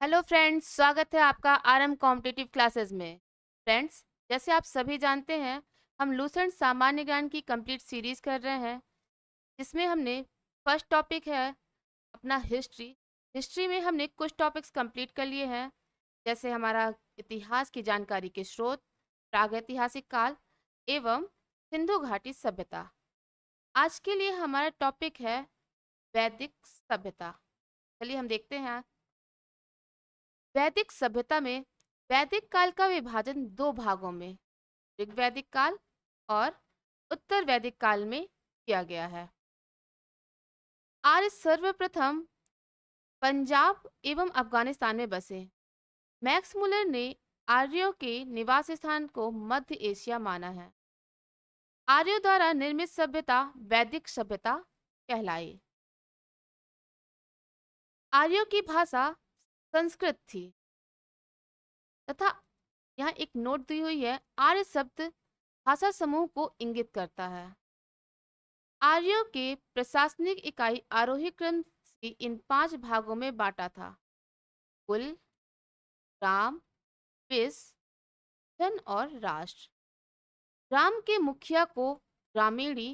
Hello friends, स्वागत है आपका आरएम कॉम्पिटिटिव क्लासेस में। फ्रेंड्स, जैसे आप सभी जानते हैं, हम लूसेंट सामान्य ज्ञान की कंप्लीट सीरीज कर रहे हैं, जिसमें हमने फर्स्ट टॉपिक है अपना हिस्ट्री। हिस्ट्री में हमने कुछ टॉपिक्स कंप्लीट कर लिए हैं, जैसे हमारा इतिहास की जानकारी के स्रोत, प्रागैतिहासिक काल एवं सिंधु घाटी सभ्यता। आज के लिए हमारा टॉपिक है वैदिक सभ्यता। चलिए हम देखते हैं। वैदिक सभ्यता में वैदिक काल का विभाजन दो भागों में, ऋग्वैदिक काल और उत्तर वैदिक काल में किया गया है। आर्य सर्वप्रथम पंजाब एवं अफगानिस्तान में बसे। मैक्स मुलर ने आर्यों के निवास स्थान को मध्य एशिया माना है। आर्यों द्वारा निर्मित सभ्यता वैदिक सभ्यता कहलाई। आर्यों की भाषा संस्कृत थी तथा यहाँ एक नोट दी हुई है, आर्य शब्द भाषा समूह को इंगित करता है। आर्यों के प्रशासनिक इकाई आरोही क्रम से इन पांच भागों में बांटा था: कुल, ग्राम, विस, जन और राष्ट्र। ग्राम के मुखिया को ग्रामीणी,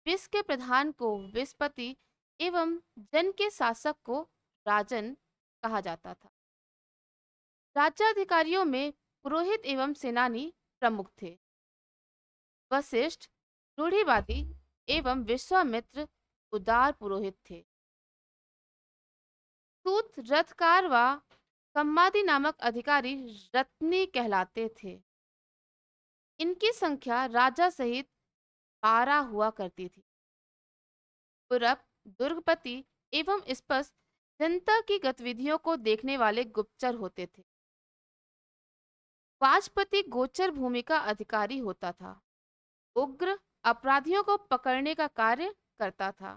विस के प्रधान को विस्पति एवं जन के शासक को राजन कहा जाता था। राज्याधिकारियों में पुरोहित एवं सेनानी प्रमुख थे। वशिष्ठ रूढ़िवादी एवं विश्वामित्र उदार पुरोहित थे। सूत रथकार व सम्मादी नामक अधिकारी रत्नी कहलाते थे। इनकी संख्या राजा सहित 12 हुआ करती थी। पुरप, दुर्गपति एवं स्पष्ट जनता की गतिविधियों को देखने वाले गुप्तचर होते थे। वाजपति गोचर भूमि का अधिकारी होता था। उग्र अपराधियों को पकड़ने का कार्य करता था।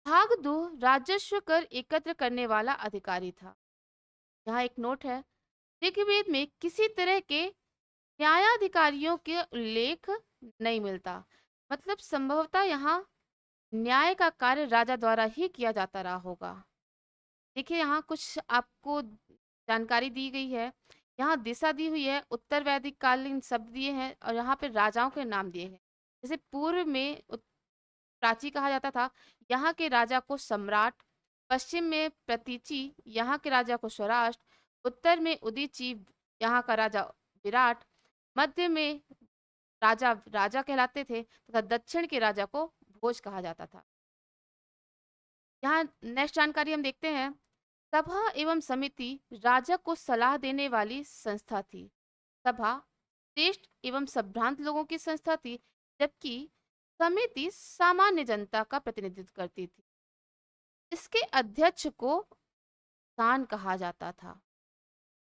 भागदू राजस्व कर एकत्र करने वाला अधिकारी था। यहाँ एक नोट है, ऋग्वेद में किसी तरह के न्यायाधिकारियों के उल्लेख नहीं मिलता। मतलब संभवतः यहाँ न्याय का कार्य राजा द्वारा ही किया जाता रहा होगा। देखिए यहाँ कुछ आपको जानकारी दी गई है। यहाँ दिशा दी हुई है, उत्तर वैदिक कालीन शब्द दिए हैं और यहाँ पे राजाओं के नाम दिए हैं। जैसे पूर्व में प्राची कहा जाता था, यहाँ के राजा को सम्राट। पश्चिम में प्रतीचि, यहाँ के राजा को स्वराष्ट्र। उत्तर में उदीची, यहाँ का राजा विराट। मध्य में राजा राजा कहलाते थे तथा दक्षिण के राजा को भोज कहा जाता था। यहाँ नेक्स्ट जानकारी हम देखते हैं। सभा एवं समिति राजा को सलाह देने वाली संस्था थी। सभा श्रेष्ठ एवं संभ्रांत लोगों की संस्था थी, जबकि समिति सामान्य जनता का प्रतिनिधित्व करती थी। इसके अध्यक्ष को दान कहा जाता था।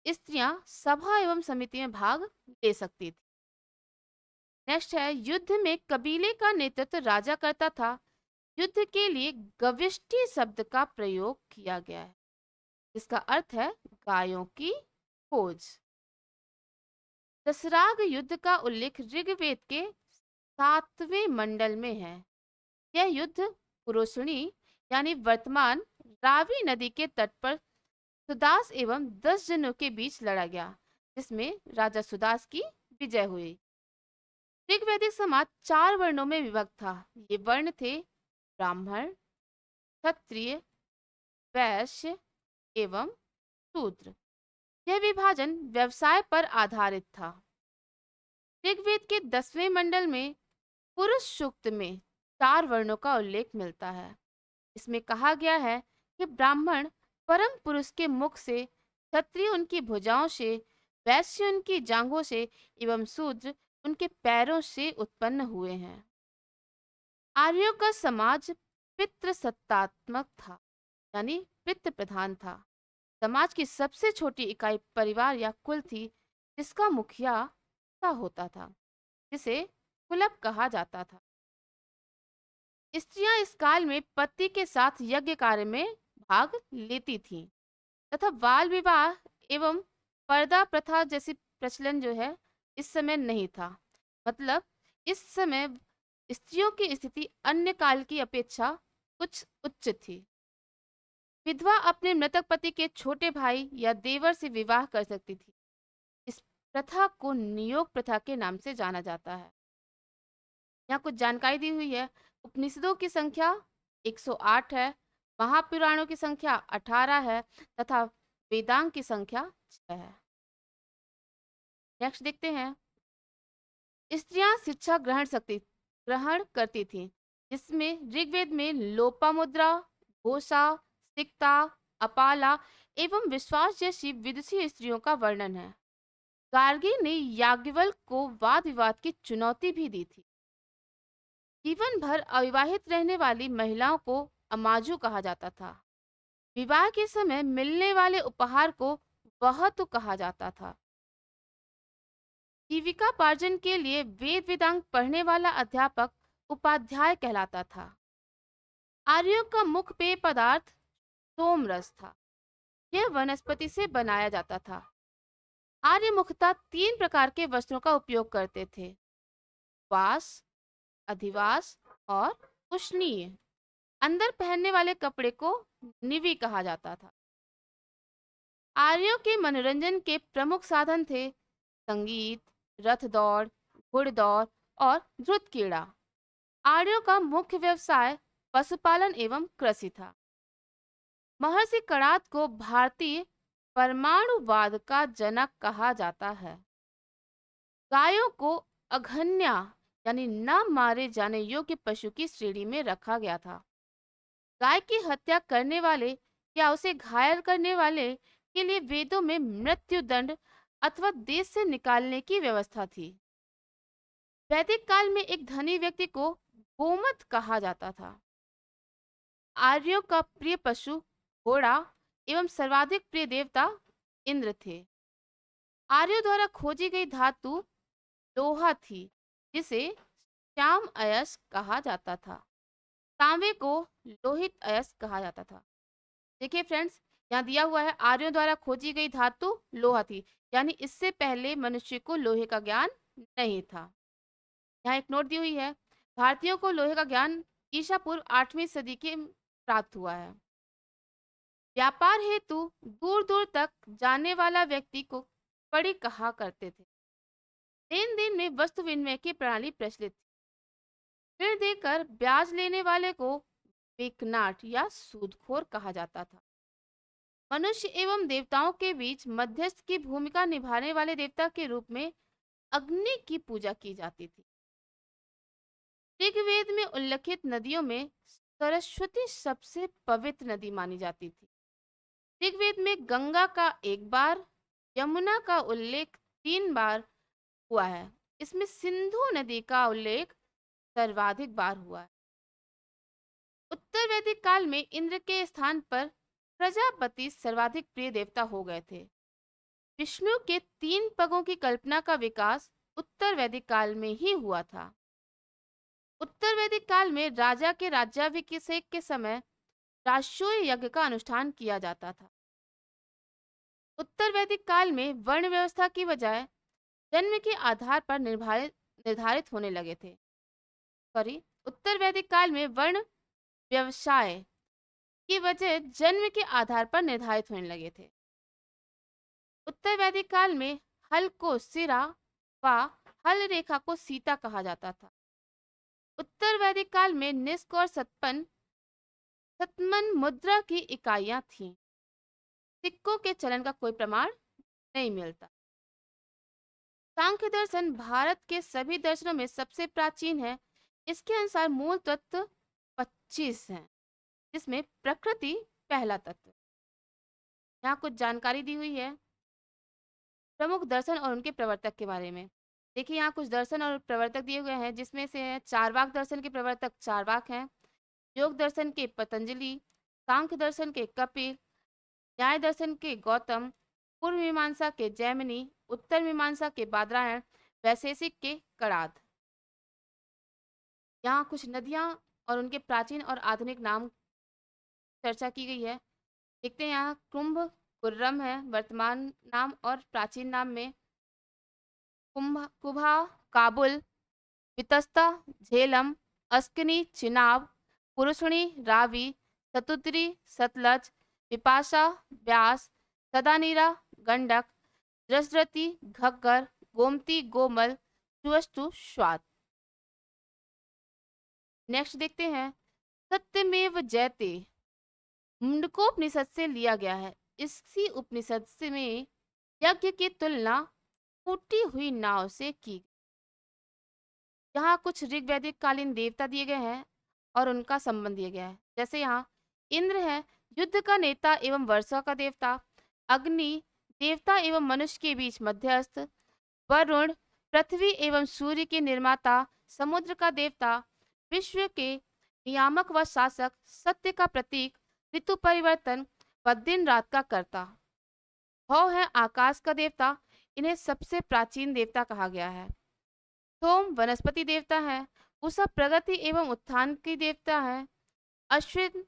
स्त्रियां सभा एवं समिति में भाग ले सकती थी। नेक्स्ट है, युद्ध में कबीले का नेतृत्व राजा करता था। युद्ध के लिए गविष्टि शब्द का प्रयोग किया गया है, जिसका अर्थ है गायों की खोज। दसराग युद्ध का उल्लेख ऋग्वेद के 7वें मंडल में है। यह युद्ध पुरुषणी यानी वर्तमान रावी नदी के तट पर सुदास एवं 10 जनों के बीच लड़ा गया, जिसमें राजा सुदास की विजय हुई। ऋग्वैदिक समाज 4 वर्णों में विभक्त था। ये वर्ण थे ब्राह्मण, क्षत्रिय, वैश्य एवं शूद्र। यह विभाजन व्यवसाय पर आधारित था। ऋग्वेद के 10वें मंडल में पुरुष सूक्त में 4 वर्णों का उल्लेख मिलता है। इसमें कहा गया है कि ब्राह्मण परम पुरुष के मुख से, क्षत्रिय उनकी भुजाओं से, वैश्य उनकी जांघों से एवं शूद्र उनके पैरों से उत्पन्न हुए हैं। आर्यों का समाज पितृसत्तात्मक था, यानी पितृ प्रधान था। समाज की सबसे छोटी इकाई परिवार या कुल थी, जिसका मुखिया सा होता था, जिसे कुलप कहा जाता था। स्त्रियां इस काल में पति के साथ यज्ञ कार्य में भाग लेती थीं तथा बाल विवाह एवं पर्दा प्रथा जैसी प्रचलन जो है इस समय नहीं था। मतलब इस समय स्त्रियों की स्थिति अन्य काल की अपेक्षा कुछ उच्च थी। विधवा अपने मृतक पति के छोटे भाई या देवर से विवाह कर सकती थी। इस प्रथा को नियोग प्रथा के नाम से जाना जाता है। यहाँ कुछ जानकारी दी हुई है। उपनिषदों की संख्या 108 है, महापुराणों की संख्या 18 है तथा वेदांग की संख्या 6 है। नेक्स्ट देखते हैं। स्त्रियां शिक्षा ग्रहण करती थीं, जिसमें ऋग्वेद में लोपामुद्रा, घोषा, सिक्ता, अपाला एवं विश्वास जैसी विदुषी स्त्रियों का वर्णन है। गार्गी ने याज्ञवल्क्य को वाद विवाद की चुनौती भी दी थी। जीवन भर अविवाहित रहने वाली महिलाओं को अमाजू कहा जाता था। विवाह के समय मिलने वाले उपहार को वहतु कहा जाता था। जीविकापार्जन के लिए वेद वेदांग पढ़ने वाला अध्यापक उपाध्याय कहलाता था। आर्यों का मुख्य पेय पदार्थ सोमरस था। यह वनस्पति से बनाया जाता था। आर्य मुख्यतः 3 प्रकार के वस्त्रों का उपयोग करते थे: वास, अधिवास और उष्णीय। अंदर पहनने वाले कपड़े को निवि कहा जाता था। आर्यों के मनोरंजन के प्रमुख साधन थे संगीत, रथ दौड़, घुड़दौड़ और द्रुत क्रीड़ा। आर्यों का मुख्य व्यवसाय पशुपालन एवं कृषि था। महर्षि कणाद को भारतीय परमाणुवाद का जनक कहा जाता है। गायों को अघन्या यानी न मारे जाने योग्य पशु की श्रेणी में रखा गया था। गाय की हत्या करने वाले या उसे घायल करने वाले के लिए वेदों में मृत्यु दंड अथवा देश से निकालने की व्यवस्था थी। वैदिक काल में एक धनी व्यक्ति को गोमत कहा जाता था। आर्यों का प्रिय पशु घोड़ा एवं सर्वाधिक प्रिय देवता इंद्र थे। आर्यों द्वारा खोजी गई धातु लोहा थी, जिसे श्याम अयस्क कहा जाता था। तांबे को लोहित अयस्क कहा जाता था। देखिए फ्रेंड्स, यहाँ दिया हुआ है आर्यों द्वारा खोजी गई धातु लोहा थी, यानी इससे पहले मनुष्य को लोहे का ज्ञान नहीं था। यहाँ एक नोट दी हुई है। भारतीयों को लोहे का ज्ञान ईसा पूर्व 8वीं सदी के प्राप्त हुआ है। व्यापार हेतु दूर दूर तक जाने वाला व्यक्ति को कड़ी कहा करते थे। लेन देन में वस्तु विनिमय की प्रणाली प्रचलित थी। ऋण देकर ब्याज लेने वाले को बेकनाट या सूदखोर कहा जाता था। मनुष्य एवं देवताओं के बीच मध्यस्थ की भूमिका निभाने वाले देवता के रूप में अग्नि की पूजा की जाती थी। ऋग्वेद में उल्लिखित नदियों में सरस्वती सबसे पवित्र नदी मानी जाती थी। ऋग्वेद में गंगा का 1 बार, यमुना का उल्लेख 3 बार हुआ है। इसमें सिंधु नदी का उल्लेख सर्वाधिक बार हुआ है। उत्तर वैदिक काल में इंद्र के स्थान पर प्रजापति सर्वाधिक प्रिय देवता हो गए थे। विष्णु के 3 पगों की कल्पना का विकास उत्तर वैदिक काल में ही हुआ था। उत्तर वैदिक काल में राजा के राज्याभिषेक के समय राष्ट्रीय यज्ञ का अनुष्ठान किया जाता था। उत्तर वैदिक काल में वर्ण व्यवस्था की बजाय जन्म के आधार पर निर्धारित होने लगे थे। उत्तर वैदिक काल में वर्ण व्यवसाय की वजह जन्म के आधार पर निर्धारित होने लगे थे। उत्तर वैदिक काल में हल को सिरा व हल रेखा को सीता कहा जाता था। उत्तर वैदिक काल में निष्क और सतमन मुद्रा की इकाइयां थीं। सिक्कों के चलन का कोई प्रमाण नहीं मिलता। सांख्य दर्शन भारत के सभी दर्शनों में सबसे प्राचीन है। इसके अनुसार मूल तत्व 25 हैं, जिसमें प्रकृति पहला तत्व। यहाँ कुछ जानकारी दी हुई है प्रमुख दर्शन और उनके प्रवर्तक के बारे में। देखिए यहाँ कुछ दर्शन और प्रवर्तक दिए हुए हैं, जिसमें से है चारवाक दर्शन के प्रवर्तक चारवाक हैं, योग दर्शन के पतंजलि, सांख्य दर्शन के कपिल, न्याय दर्शन के गौतम, पूर्व मीमांसा के जैमिनी, उत्तर मीमांसा के बादरायण, वैशेषिक के कणाद। यहाँ कुछ नदियाँ और उनके प्राचीन और आधुनिक नाम चर्चा की गई है। देखते हैं यहाँ कुंभ कुर्रम है वर्तमान नाम, और प्राचीन नाम में कुभा, काबुल, वितस्ता, झेलम, अस्कनी, चिनाब, पुरुषणी, रावी, सतुद्री, सतलज, विपाशा, व्यास, सदानीरा, गंडक, जसरती, घग्गर, गोमती, गोमल, सुअष्टु, स्वात। नेक्स्ट देखते हैं, सत्यमेव जयते मुंडकोपनिषद से लिया गया है। इसी उपनिषद में यज्ञ की तुलना फूटी हुई नाव से की। यहाँ कुछ ऋग्वैदिक कालीन देवता दिए गए हैं और उनका संबंध दिया गया है। जैसे यहाँ इंद्र है, युद्ध का नेता एवं वर्षा का देवता। अग्नि, देवता एवं मनुष्य के बीच मध्यस्थ। वरुण, पृथ्वी एवं सूर्य के निर्माता, समुद्र का देवता। विश्व के नियामक व शासक, सत्य का प्रतीक, ऋतु परिवर्तन व दिन रात का कर्ता। भौ है आकाश का देवता, इन्हें सबसे प्राचीन देवता कहा गया है। सोम वनस्पति देवता है। उषा प्रगति एवं उत्थान की देवता है। अश्विन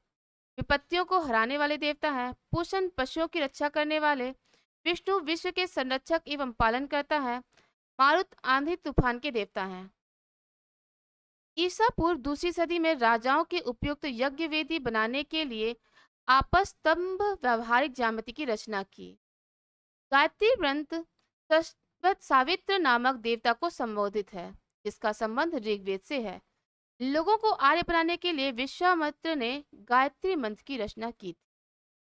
विपत्तियों को हराने वाले देवता है। पूषण पशुओं की रक्षा करने वाले। विष्णु विश्व के संरक्षक एवं पालन करता है। मारुत आंधी तूफान के देवता हैं। ईसा पूर्व दूसरी सदी में राजाओं के उपयुक्त यज्ञ वेदी बनाने के लिए आपस स्तंभ व्यवहारिक ज्यामिति की रचना की। गायत्री ग्रंथ सावित्र नामक देवता को संबोधित है, जिसका संबंध ऋग्वेद से है। लोगों को आर्य बनाने के लिए विश्वामित्र ने गायत्री मंत्र की रचना की थी।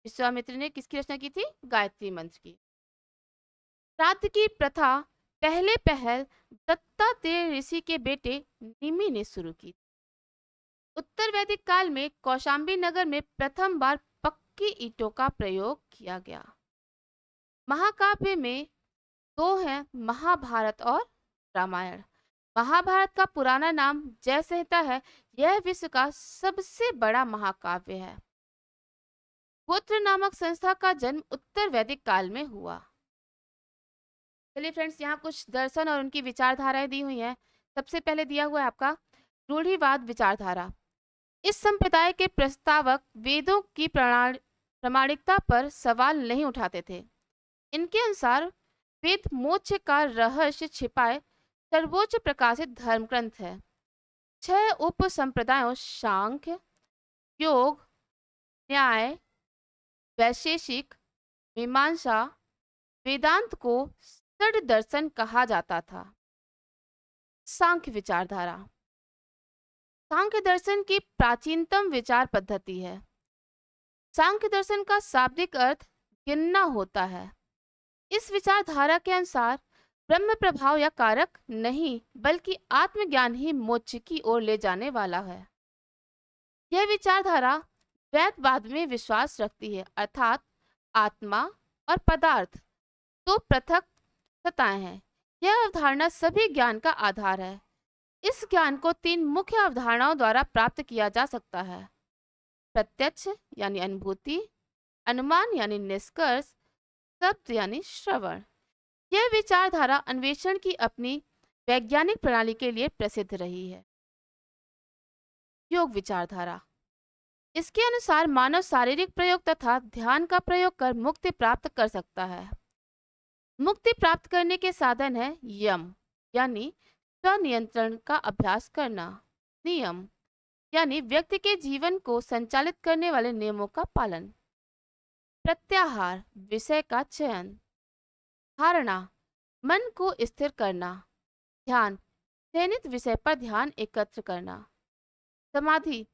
विश्वामित्र ने किसकी रचना की थी? गायत्री मंत्र की। श्राद्ध की प्रथा पहले पहल दत्तात्रेय ऋषि के बेटे निमि ने शुरू की। उत्तर वैदिक काल में कौशाम्बी नगर में प्रथम बार पक्की ईंटों का प्रयोग किया गया। महाकाव्य में दो हैं, महाभारत और रामायण। महाभारत का पुराना नाम जय संहिता है। यह विश्व का सबसे बड़ा महाकाव्य है। गोत्र नामक संस्था का जन्म उत्तर वैदिक काल में हुआ। चलिए फ्रेंड्स, यहाँ कुछ दर्शन और उनकी विचारधाराएं दी हुई हैं। सबसे पहले दिया हुआ है आपका रूढ़िवाद विचारधारा। इस संप्रदाय के प्रस्तावक वेदों की प्रामाणिकता पर सवाल नहीं उठाते थे। इनके अनुसार वेद मोक्ष का रहस्य छिपाए सर्वोच्च प्रकाशित धर्म ग्रंथ है। 6 उप संप्रदायों सांख्य, योग, न्याय, वैशेषिक, मीमांसा, वेदांत को षड दर्शन कहा जाता था। सांख्य विचारधारा सांख्य दर्शन की प्राचीनतम विचार पद्धति है। सांख्य दर्शन का शाब्दिक अर्थ गिनना होता है। इस विचारधारा के अनुसार ब्रह्म प्रभाव या कारक नहीं, बल्कि आत्मज्ञान ही मोक्ष की ओर ले जाने वाला है। यह विचारधारा द्वैतवाद में विश्वास रखती है, अर्थात आत्मा और पदार्थ दो पृथक सत्ताएं हैं। यह अवधारणा सभी ज्ञान का आधार है। इस ज्ञान को 3 मुख्य अवधारणाओं द्वारा प्राप्त किया जा सकता है: प्रत्यक्ष यानी अनुभूति, अनुमान यानी निष्कर्ष, शब्द यानी श्रवण। यह विचारधारा अन्वेषण की अपनी वैज्ञानिक प्रणाली के लिए प्रसिद्ध रही है। योग विचारधारा इसके अनुसार मानव शारीरिक प्रयोग तथा ध्यान का प्रयोग कर मुक्ति प्राप्त कर सकता है। मुक्ति प्राप्त करने के साधन है यम यानी स्वनियंत्रण का अभ्यास करना, नियम यानी व्यक्ति के जीवन को संचालित करने वाले नियमों का पालन, प्रत्याहार विषय का चयन, धारणा मन को स्थिर करना, ध्यान चयनित विषय पर ध्यान एकत्र करना, समाधि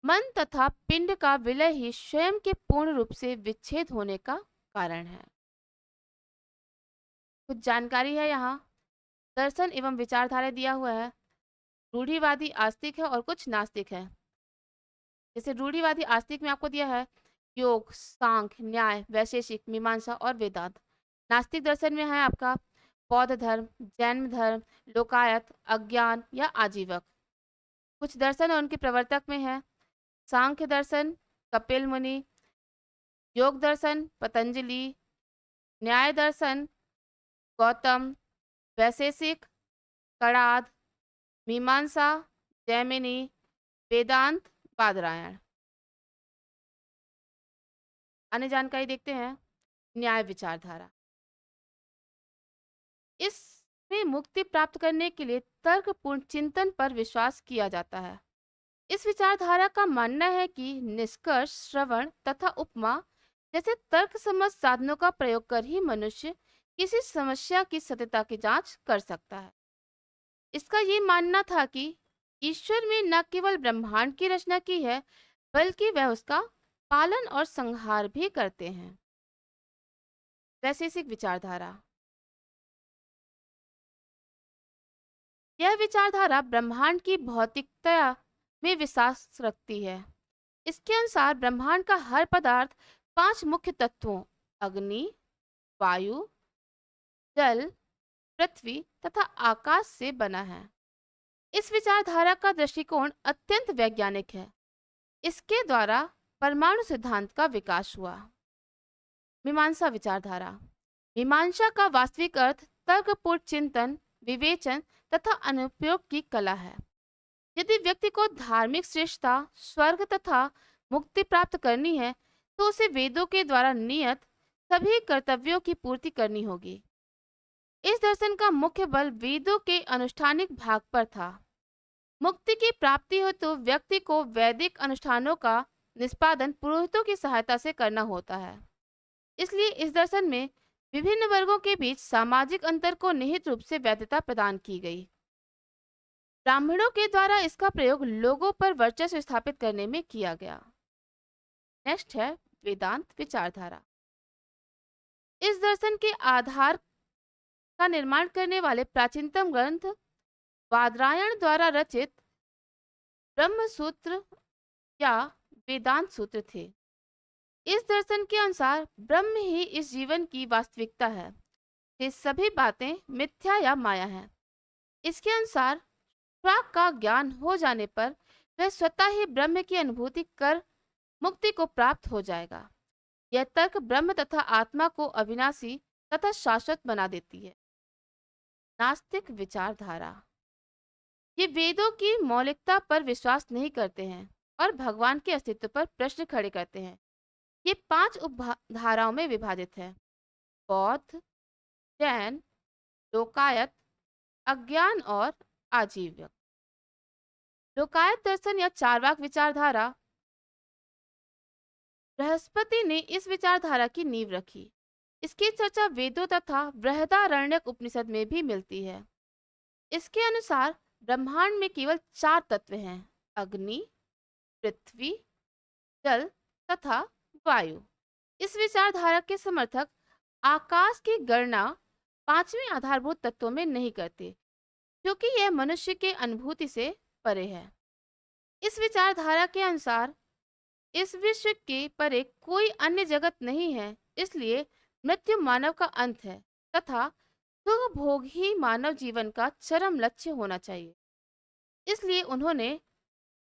मन तथा पिंड का विलय ही स्वयं के पूर्ण रूप से विच्छेद होने का कारण है। कुछ जानकारी है यहाँ। दर्शन एवं विचारधारा दिया हुआ है। रूढ़िवादी आस्तिक है और कुछ नास्तिक है। जैसे रूढ़िवादी आस्तिक में आपको दिया है योग, सांख्य, न्याय, वैशेषिक, मीमांसा और वेदांत। नास्तिक दर्शन में है आपका बौद्ध धर्म, जैन धर्म, लोकायत, अज्ञान या आजीवक। कुछ दर्शन और उनके प्रवर्तक में है सांख्य दर्शन कपिल मुनि, योग दर्शन पतंजलि, न्याय दर्शन गौतम, वैशेषिक कणाद, मीमांसा जैमिनी, वेदांत बादरायण। अन्य जानकारी देखते हैं। न्याय विचारधारा इसमें मुक्ति प्राप्त करने के लिए तर्कपूर्ण चिंतन पर विश्वास किया जाता है। इस विचारधारा का मानना है कि निष्कर्ष, श्रवण तथा उपमा जैसे तर्क सम्मत साधनों का प्रयोग कर ही मनुष्य किसी समस्या की सत्यता की जांच कर सकता है। इसका ये मानना था कि ईश्वर में न केवल ब्रह्मांड की रचना की है, बल्कि वह उसका पालन और संहार भी करते हैं। वैशेषिक विचारधारा। यह विचारधारा ब्रह्मांड की भौतिकता में विश्वास रखती है। इसके अनुसार ब्रह्मांड का हर पदार्थ पांच मुख्य तत्वों अग्नि, वायु, जल, पृथ्वी तथा आकाश से बना है। इस विचारधारा का दृष्टिकोण अत्यंत वैज्ञानिक है। इसके द्वारा परमाणु सिद्धांत का विकास हुआ। मीमांसा विचारधारा। मीमांसा का वास्तविक अर्थ तर्कपूर्ण चिंतन, विवेचन तथा अनुप्रयोग की कला है। यदि व्यक्ति को धार्मिक श्रेष्ठता, स्वर्ग तथा मुक्ति प्राप्त करनी है, तो उसे वेदों के द्वारा नियत सभी कर्तव्यों की पूर्ति करनी होगी। इस दर्शन का मुख्य बल वेदों के अनुष्ठानिक भाग पर था। मुक्ति की प्राप्ति हो तो व्यक्ति को वैदिक अनुष्ठानों का निष्पादन पुरोहितों की सहायता से करना होता है। इसलिए इस दर्शन में विभिन्न वर्गों के बीच सामाजिक अंतर को निहित रूप से वैधता प्रदान की गई। ब्राह्मणों के द्वारा इसका प्रयोग लोगों पर वर्चस्व स्थापित करने में किया गया। नेक्स्ट है वेदांत विचारधारा। इस दर्शन के आधार का निर्माण करने वाले प्राचीनतम ग्रंथ बादरायण द्वारा रचित ब्रह्म सूत्र या वेदांत सूत्र थे। इस दर्शन के अनुसार ब्रह्म ही इस जीवन की वास्तविकता है। ये सभी बातें मिथ्या या माया है। इसके अनुसार प्राक का ज्ञान हो जाने पर वह स्वतः ही ब्रह्म की अनुभूति कर मुक्ति को प्राप्त हो जाएगा। यह तर्क ब्रह्म तथा आत्मा को अविनाशी तथा शाश्वत बना देती है। नास्तिक विचारधारा। ये वेदों की मौलिकता पर विश्वास नहीं करते हैं और भगवान के अस्तित्व पर प्रश्न खड़े करते हैं। ये पांच उपधाराओं में विभाजित है: बौद्ध, जैन, लोकायत, अज्ञान और आजीवक। लोकायत दर्शन या चार्वाक विचारधारा। बृहस्पति ने इस विचारधारा की नींव रखी। इसकी चर्चा वेदों तथा बृहदारण्यक उपनिषद में भी मिलती है। इसके अनुसार ब्रह्मांड में केवल चार तत्व हैं: अग्नि, पृथ्वी, जल तथा वायु। इस विचारधारा के समर्थक आकाश की गणना पांचवें आधारभूत तत्वों में नहीं करते, क्योंकि यह मनुष्य के अनुभूति से परे है। इस विचारधारा के अनुसार इस विश्व के परे कोई अन्य जगत नहीं है, इसलिए मृत्यु मानव का अंत है तथा सुख भोग ही मानव जीवन का चरम लक्ष्य होना चाहिए। इसलिए उन्होंने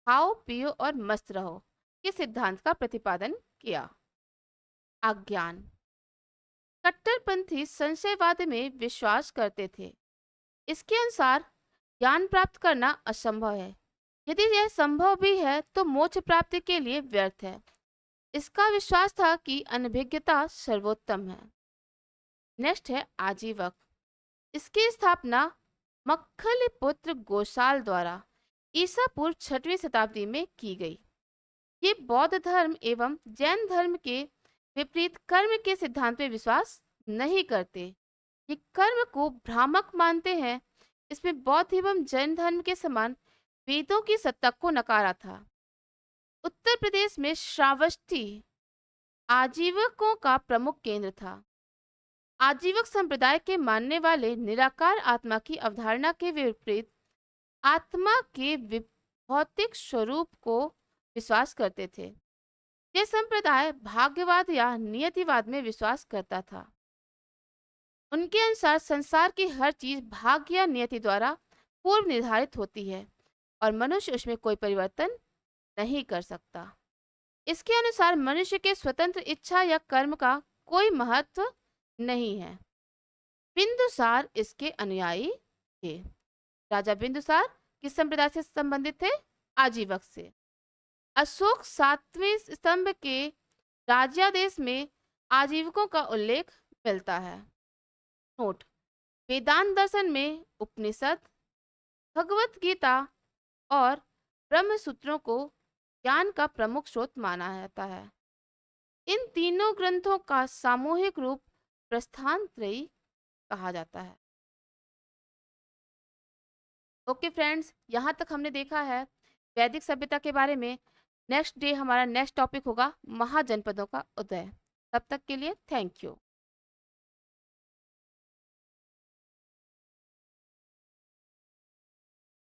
खाओ पियो और मस्त रहो के सिद्धांत का प्रतिपादन किया। अज्ञान। कट्टरपंथी संशयवाद में विश्वास करते थे। इसके अनुसार ज्ञान प्राप्त करना असंभव है। यदि यह संभव भी है तो मोक्ष प्राप्ति के लिए व्यर्थ है। इसका विश्वास था कि अनभिज्ञता सर्वोत्तम है। नेक्स्ट है आजीवक। इसकी स्थापना मक्खली पुत्र गोशाल द्वारा ईसा पूर्व 6वीं शताब्दी में की गई। ये बौद्ध धर्म एवं जैन धर्म के विपरीत कर्म के सिद्धांत में विश्वास नहीं करते। ये कर्म को भ्रामक मानते हैं। इसमें बौद्ध एवं जैन धर्म के समान वेदों की सत्ता को नकारा था। उत्तर प्रदेश में श्रावस्ती आजीवकों का प्रमुख केंद्र था। आजीवक संप्रदाय के मानने वाले निराकार आत्मा की अवधारणा के विपरीत आत्मा के भौतिक स्वरूप को विश्वास करते थे। यह संप्रदाय भाग्यवाद या नियतिवाद में विश्वास करता था। उनके अनुसार संसार की हर चीज भाग्य या नियति द्वारा पूर्व निर्धारित होती है और मनुष्य उसमें कोई परिवर्तन नहीं कर सकता। इसके अनुसार मनुष्य के स्वतंत्र इच्छा या कर्म का कोई महत्व नहीं है। बिंदुसार इसके अनुयायी थे। राजा बिंदुसार किस संप्रदाय से संबंधित थे? आजीवक से। अशोक 7वें स्तंभ के राज्यादेश में आजीवकों का उल्लेख मिलता है। नोट: वेदांत दर्शन में उपनिषद, भगवत गीता और ब्रह्म सूत्रों को ज्ञान का प्रमुख स्रोत माना जाता है। इन तीनों ग्रंथों का सामूहिक रूप प्रस्थान त्रयी कहा जाता है। ओके फ्रेंड्स, यहाँ तक हमने देखा है वैदिक सभ्यता के बारे में। नेक्स्ट डे हमारा नेक्स्ट टॉपिक होगा महाजनपदों का उदय। तब तक के लिए थैंक यू।